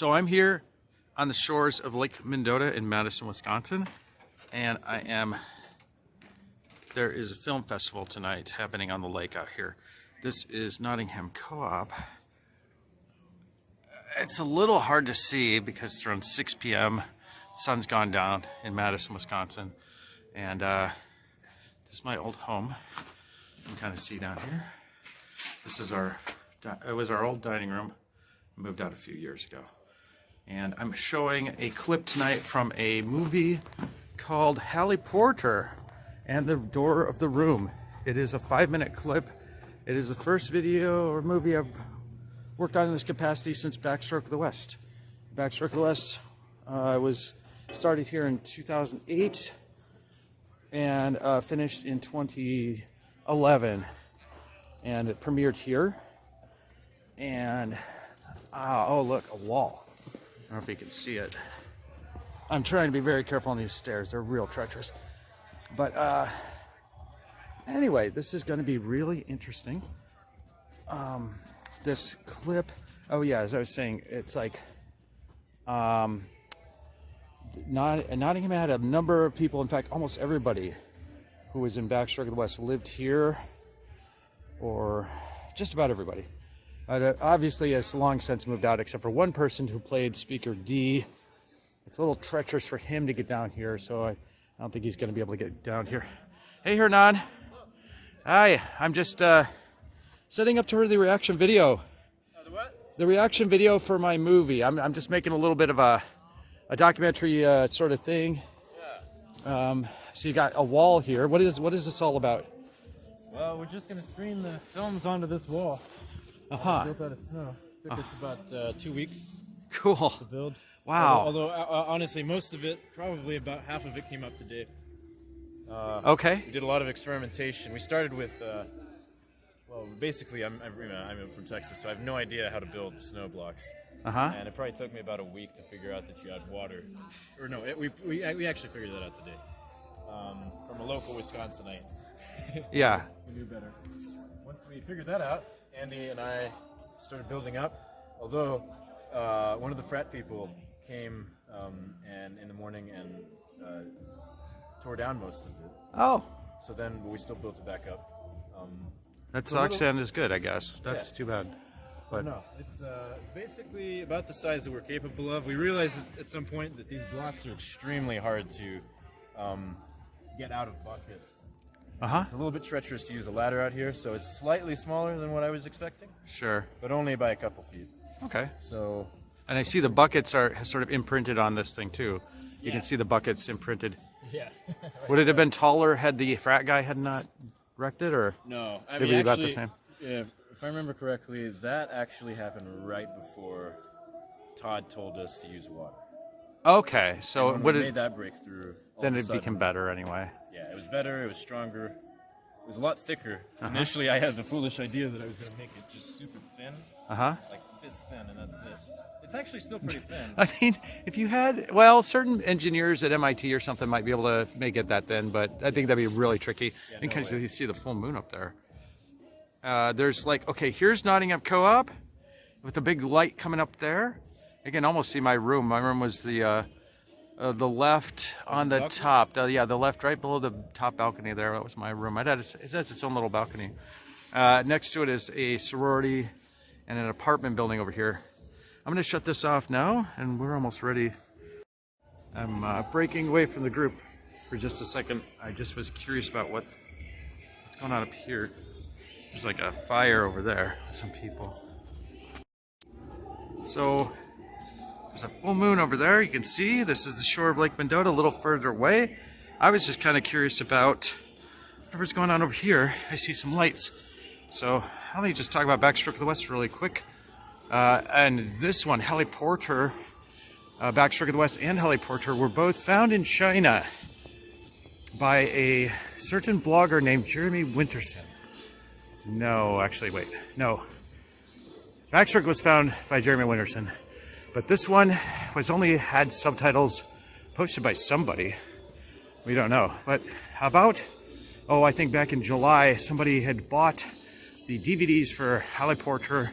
So I'm here on the shores of Lake Mendota in Madison, Wisconsin, and there is a film festival tonight happening on the lake out here. This is Nottingham Co-op. It's a little hard to see because it's around 6 p.m. The sun's gone down in Madison, Wisconsin, and this is my old home. You can kind of see down here. This is it was our old dining room. I moved out a few years ago. And I'm showing a clip tonight from a movie called Hally Porter and the Door of the Room. It is a 5-minute clip. It is the first video or movie I've worked on in this capacity since Backstroke of the West. Backstroke of the West was started here in 2008 and finished in 2011. And it premiered here. And, oh look, a wall. I don't know if you can see it. I'm trying to be very careful on these stairs. They're real treacherous. But anyway, this is going to be really interesting. This clip, oh yeah, as I was saying, it's like Nottingham had a number of people, in fact, almost everybody who was in Backstroke of the West lived here, or just about everybody. Obviously, has long since moved out, except for one person who played Speaker D. It's a little treacherous for him to get down here, so I don't think he's going to be able to get down here. Hey, Hernan. Hi, I'm just setting up to the reaction video. The what? The reaction video for my movie. I'm just making a little bit of a documentary sort of thing. Yeah. So you got a wall here. What is this all about? Well, we're just gonna stream the films onto this wall. Built out of snow. Took us about 2 weeks. Cool. To build. Wow. Although honestly, most of it, probably about half of it, came up to date. Okay. We did a lot of experimentation. We started with, well, basically, I'm from Texas, so I have no idea how to build snow blocks. And it probably took me about a week to figure out that you had water. Or no, we actually figured that out today. From a local Wisconsinite. Yeah. We knew better. Once we figured that out, Andy and I started building up. Although one of the frat people came and in the morning and tore down most of it. Oh. So then we still built it back up. That sucks and is good, I guess. That's too bad. But no, it's basically about the size that we're capable of. We realized at some point that these blocks are extremely hard to get out of buckets. It's a little bit treacherous to use a ladder out here, so it's slightly smaller than what I was expecting. Sure. But only by a couple feet. Okay. So. And I see the buckets are sort of imprinted on this thing too. You can see the buckets imprinted. Yeah. Would it have been taller had the frat guy had not wrecked it, or? No, I mean, about the same. If I remember correctly, that actually happened right before Todd told us to use water. Okay, so when we made that breakthrough, then it became better anyway. Yeah, it was better. It was stronger. It was a lot thicker. Initially, I had the foolish idea that I was going to make it just super thin, like this thin, and that's it. It's actually still pretty thin. I mean, if you had, well, certain engineers at MIT or something might be able to make it that thin, but I think that'd be really tricky. Yeah, in case you see the full moon up there. There's like, okay, here's Nottingham Co-op with the big light coming up there. You can almost see my room. My room was the left on the top. The left right below the top balcony there. That was my room. It has its own little balcony. Next to it is a sorority and an apartment building over here. I'm going to shut this off now, and we're almost ready. I'm breaking away from the group for just a second. I just was curious about what's going on up here. There's like a fire over there with some people. So there's a full moon over there. You can see this is the shore of Lake Mendota, a little further away. I was just kind of curious about whatever's going on over here. I see some lights. So let me just talk about Backstroke of the West really quick. And this one, Hally Porter, Backstroke of the West and Hally Porter were both found in China by a certain blogger named Jeremy Winterson. No, actually, wait. No. Backstroke was found by Jeremy Winterson, but this one was only had subtitles posted by somebody. We don't know. But how about, I think back in July, somebody had bought the DVDs for Hally Porter,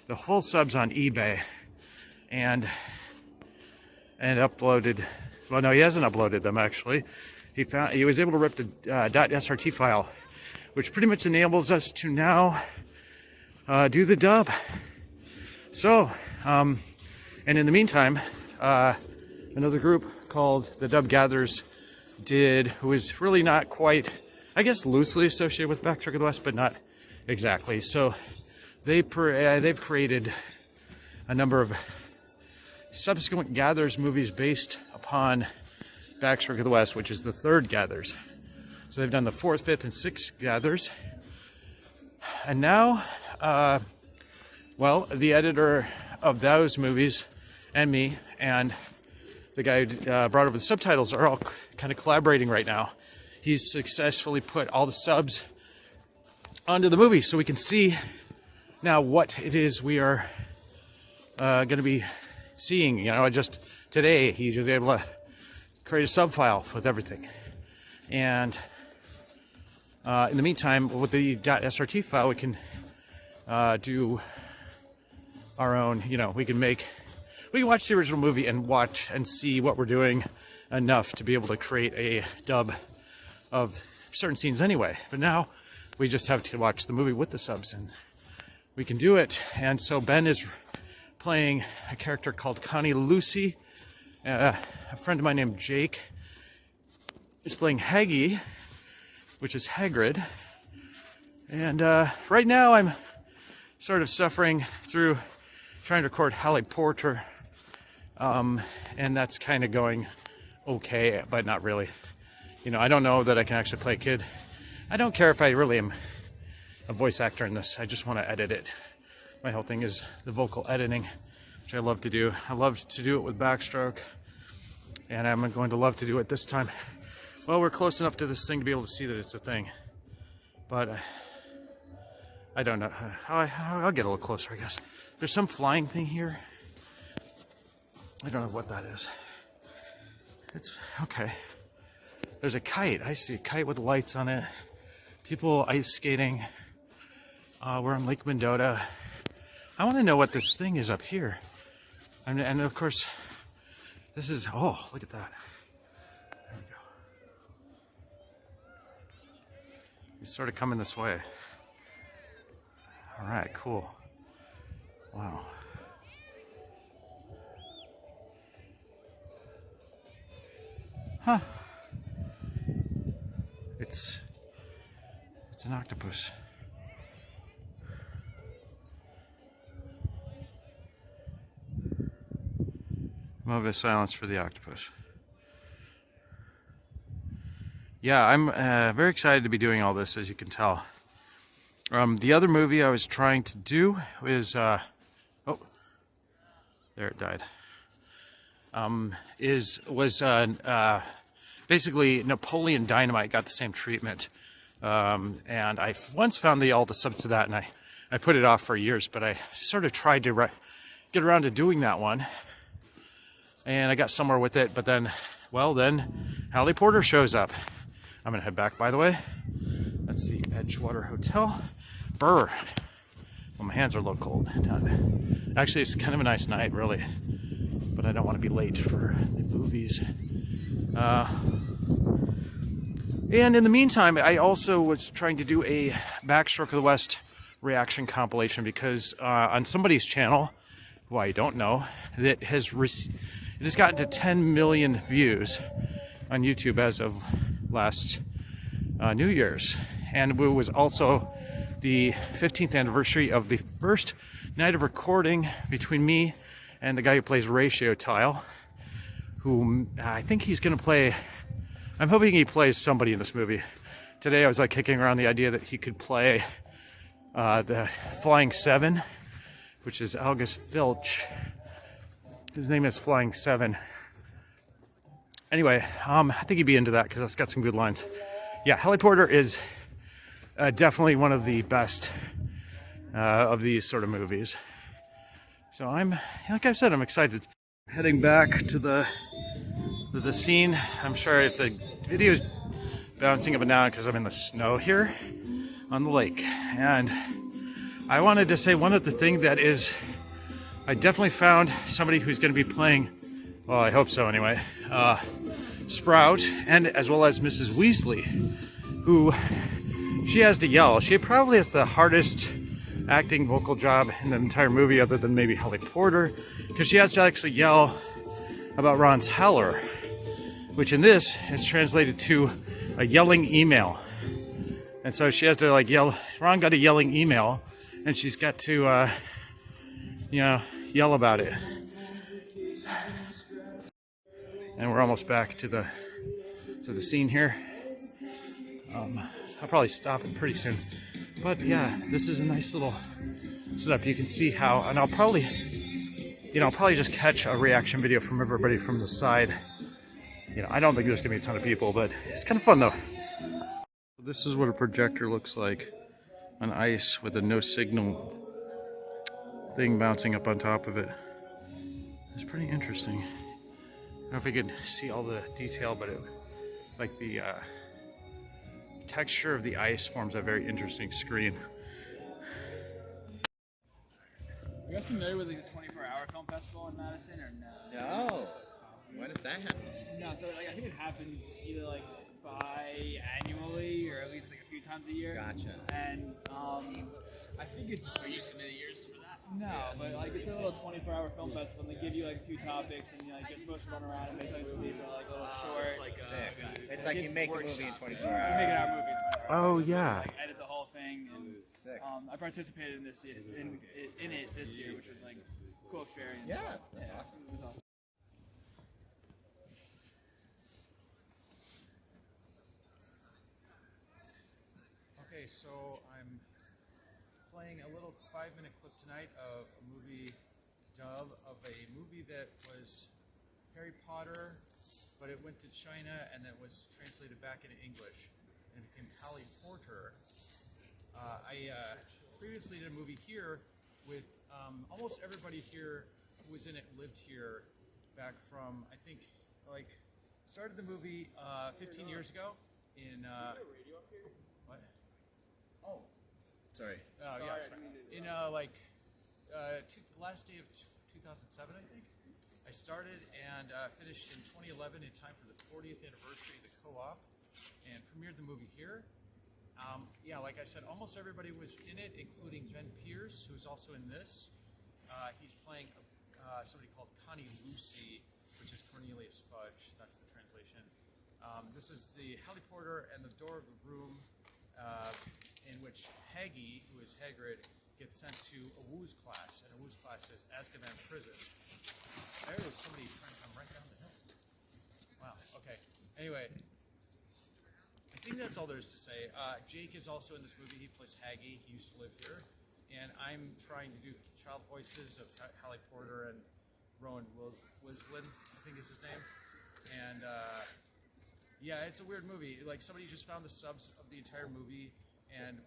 the full subs on eBay, and and uploaded. Well, no, he hasn't uploaded them actually. He was able to rip the .srt file, which pretty much enables us to now do the dub. So, and in the meantime, another group called the Thethirdgathers who is really not quite, I guess, loosely associated with Backstroke of the West, but not exactly. So they've created a number of subsequent Gathers movies based upon Backstroke of the West, which is the Thethirdgathers. So they've done the 4th, 5th, and 6th Gathers. And now, well, the editor of those movies and me and the guy who brought over the subtitles are all kind of collaborating right now. He's successfully put all the subs onto the movie so we can see now what it is we are going to be seeing. You know, just today he was able to create a sub file with everything. And in the meantime, with the .srt file, we can do our own, you know, we can watch the original movie and watch and see what we're doing enough to be able to create a dub of certain scenes anyway. But now we just have to watch the movie with the subs and we can do it. And so Ben is playing a character called Connie Lucy. A friend of mine named Jake is playing Haggy, which is Hagrid. And right now I'm sort of suffering through trying to record Hally Porter. And that's kind of going okay, but not really. You know, I don't know that I can actually play a kid. I don't care if I really am a voice actor in this. I just want to edit it. My whole thing is the vocal editing, which I love to do. I love to do it with Backstroke, and I'm going to love to do it this time. Well, we're close enough to this thing to be able to see that it's a thing, but I don't know. I'll get a little closer, I guess. There's some flying thing here. I don't know what that is. It's okay. There's a kite. I see a kite with lights on it. People ice skating. We're on Lake Mendota. I want to know what this thing is up here. And of course, this is, oh, look at that. There we go. He's sort of coming this way. All right, cool. Wow. Huh. It's an octopus. Moment of silence for the octopus. Yeah, I'm very excited to be doing all this, as you can tell. The other movie I was trying to do is, oh, there it died. Basically Napoleon Dynamite got the same treatment. And I once found all the subs to that, and I put it off for years, but I sort of tried to get around to doing that one. And I got somewhere with it, but then, well, then Hally Porter shows up. I'm going to head back, by the way. That's the Edgewater Hotel. Brr. Well, my hands are a little cold. Actually, it's kind of a nice night, really. But I don't want to be late for the movies. And in the meantime, I also was trying to do a Backstroke of the West reaction compilation because on somebody's channel, who I don't know, that has it has gotten to 10 million views on YouTube as of last New Year's. And it was also the 15th anniversary of the first night of recording between me and the guy who plays Ratio Tile, who I think he's going to play. I'm hoping he plays somebody in this movie. Today I was like kicking around the idea that he could play the Flying Seven, which is August Filch. His name is Flying Seven. Anyway, I think he'd be into that because that's got some good lines. Yeah, Hally Porter is definitely one of the best of these sort of movies. So like I said, I'm excited. Heading back to the scene. I'm sure if the video is bouncing up and down because I'm in the snow here on the lake. And I wanted to say one of the things that is, I definitely found somebody who's going to be playing Well, I hope so anyway. Sprout, and as well as Mrs. Weasley, who she has to yell. She probably has the hardest acting vocal job in the entire movie, other than maybe Hally Porter, because she has to actually yell about Ron's howler, which in this is translated to a yelling email. And so she has to like yell. Ron got a yelling email, and she's got to, yell about it. And we're almost back to the scene here. I'll probably stop it pretty soon. But yeah, this is a nice little setup. You can see how, and I'll probably just catch a reaction video from everybody from the side. I don't think there's gonna be a ton of people, but it's kind of fun though. This is what a projector looks like on ice with a no signal thing bouncing up on top of it. It's pretty interesting. I don't know if we can see all the detail, but the texture of the ice forms a very interesting screen. Are you guys familiar with the 24-hour film festival in Madison or no? No. When does that happen? No, so I think it happens either bi-annually or at least a few times a year. Gotcha. And I think it's. Are you submitting yours for that? No, but it's a little 24-hour film festival, and they give you a few topics, and you're supposed to run around and make a movie for a little short. It's like you make a movie in 24 You make hours. our movie in 24 hours. Oh yeah. Edit the whole thing, and Sick. I participated in it this year, which was a cool experience. Yeah, that's awesome. It was awesome. Okay, so I'm playing a little 5-minute clip tonight of a movie dub of a movie that was Harry Potter, but it went to China and then was translated back into English and it became Hally Porter. I previously did a movie here with almost everybody here who was in it lived here back from, I think, started the movie 15 years ago in, what? Oh. Sorry. Oh, yeah. In last day of 2007, I think. I started and finished in 2011 in time for the 40th anniversary of the co-op and premiered the movie here. Yeah, like I said, almost everybody was in it, including Ben Pierce, who's also in this. He's playing somebody called Connie Lucy, which is Cornelius Fudge. That's the translation. This is the Hally Porter and the door of the room in which Haggy, who is Hagrid, gets sent to a Woo's class, and a Woo's class is Azkaban prison. There was somebody trying to come right down the hill. Wow, okay. Anyway, I think that's all there is to say. Jake is also in this movie. He plays Haggy. He used to live here. And I'm trying to do child voices of Hally Porter and Rowan Wislin, I think is his name. And yeah, it's a weird movie. Somebody just found the subs of the entire movie, and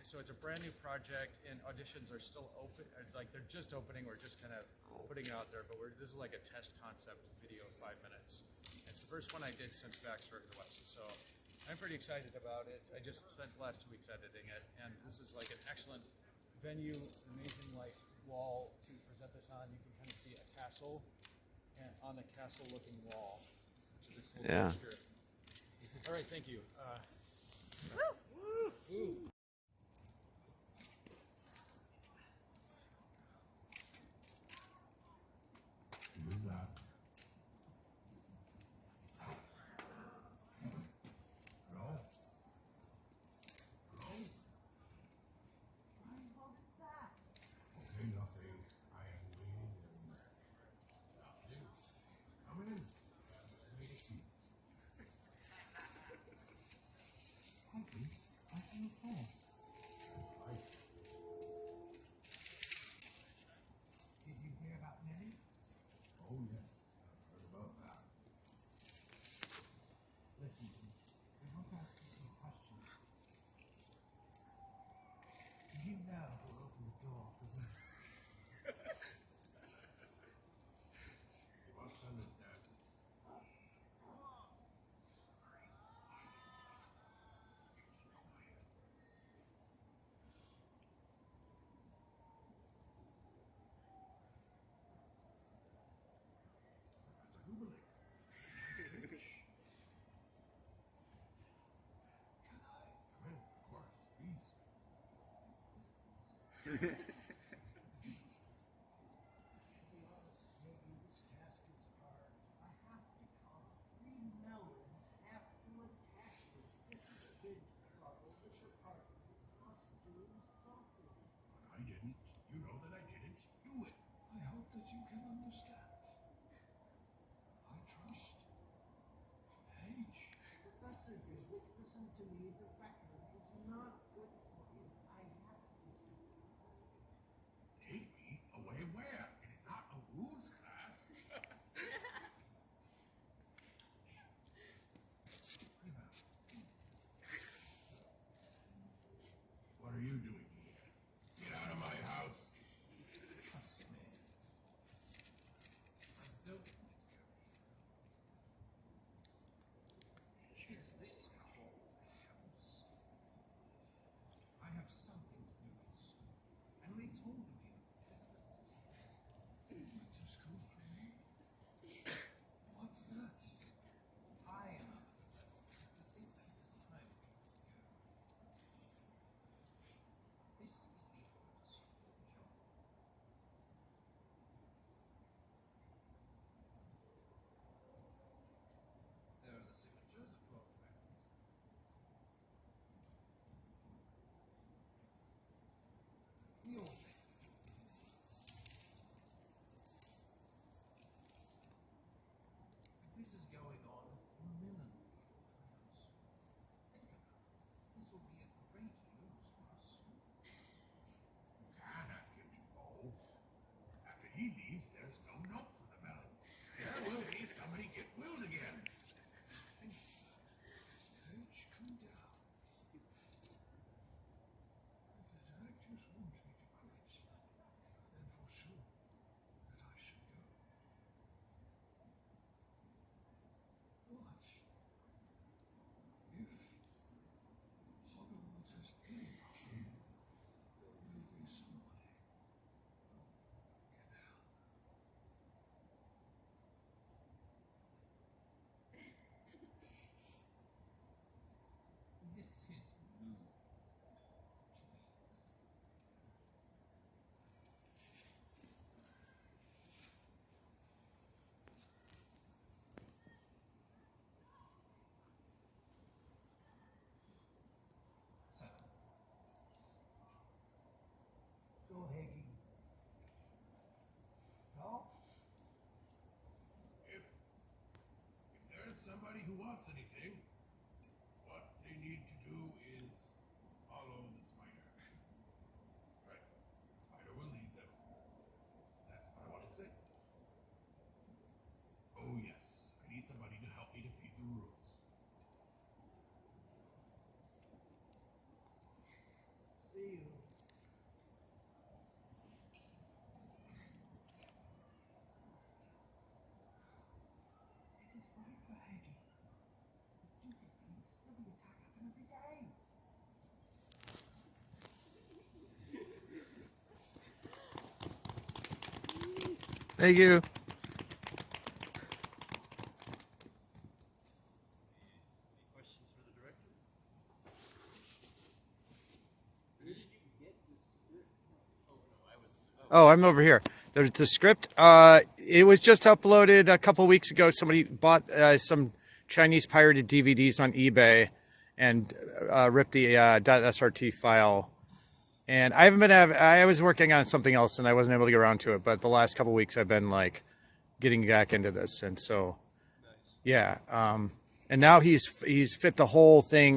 so it's a brand new project, and auditions are still open. They're just opening. We're just kind of putting it out there, but this is like a test concept video of 5 minutes. It's the first one I did since Baxter the West, so I'm pretty excited about it. I just spent the last 2 weeks editing it, and this is an excellent venue, amazing wall to present this on. You can kind of see a castle, and on the castle-looking wall, which is a cool texture. All right, thank you. Woo! who wants anything. What they need to do is follow the spider. Right. Spider will lead them. That's what I want to say. Oh yes, I need somebody to help me defeat the rules. See you. Thank you. Questions for the director? Oh, I'm over here. There's the script. It was just uploaded a couple weeks ago. Somebody bought some Chinese pirated DVDs on eBay and ripped the .srt file. And I haven't been. I was working on something else and I wasn't able to get around to it. But the last couple weeks I've been like getting back into this, and so yeah. And now he's fit the whole thing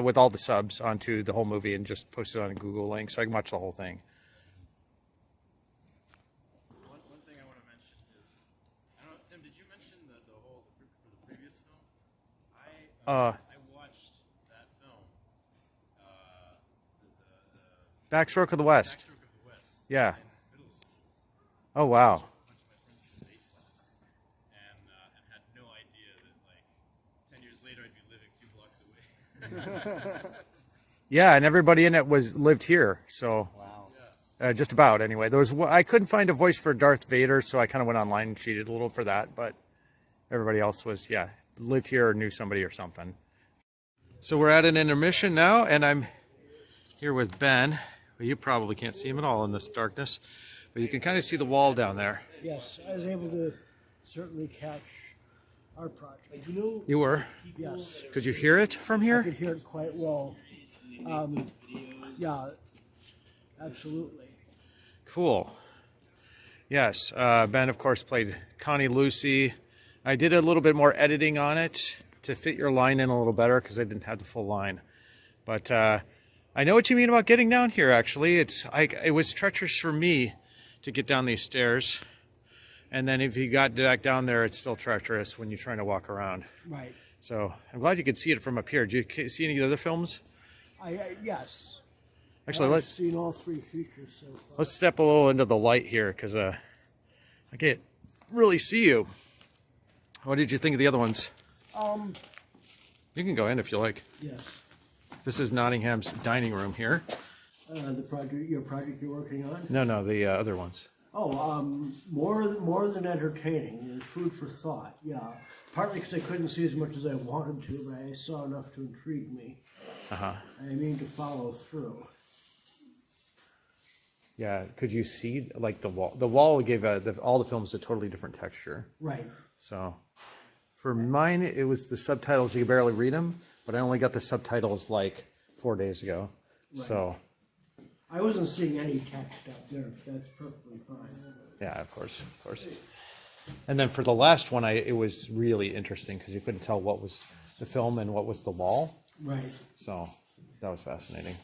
with all the subs onto the whole movie and just posted on a Google link, so I can watch the whole thing. One thing I want to mention is, I don't know, Tim, did you mention the whole for the previous film? I watched that film, the Backstroke of the West. Backstroke of the West. Yeah. In middle school. Oh wow. A bunch of my friends in state class, and had no idea that like 10 years later I'd be living 2 blocks away. Yeah, and everybody in it lived here, so just about anyway. I couldn't find a voice for Darth Vader, so I kind of went online and cheated a little for that. But everybody else lived here or knew somebody or something. So we're at an intermission now, and I'm here with Ben. Well, you probably can't see him at all in this darkness, but you can kind of see the wall down there. Yes, I was able to certainly catch our project. You were? Yes, Could you hear it from I here? could hear it quite well. Yeah, absolutely. Cool. Yes, Ben, of course, played Connie Lucy. I did a little bit more editing on it to fit your line in a little better because I didn't have the full line. But I know what you mean about getting down here, actually. It was treacherous for me to get down these stairs. And then if you got back down there, it's still treacherous when you're trying to walk around. Right. So I'm glad you could see it from up here. Did you see any of the other films? Yes. Actually, I've seen all 3 features so far. let's step a little into the light here because I can't really see you. What did you think of the other ones? You can go in if you like. Yes. This is Nottingham's dining room here. Your project you're working on? No, the other ones. Oh, more than entertaining. There's food for thought. Yeah. Partly because I couldn't see as much as I wanted to, but I saw enough to intrigue me. I mean to follow through. Yeah, could you see like the wall? The wall gave all the films a totally different texture. Right. So for mine, it was the subtitles. You could barely read them, but I only got the subtitles like 4 days ago. Right. So I wasn't seeing any text up there. That's perfectly fine. yeah, of course. And then for the last one, it was really interesting because you couldn't tell what was the film and what was the wall. Right. So that was fascinating.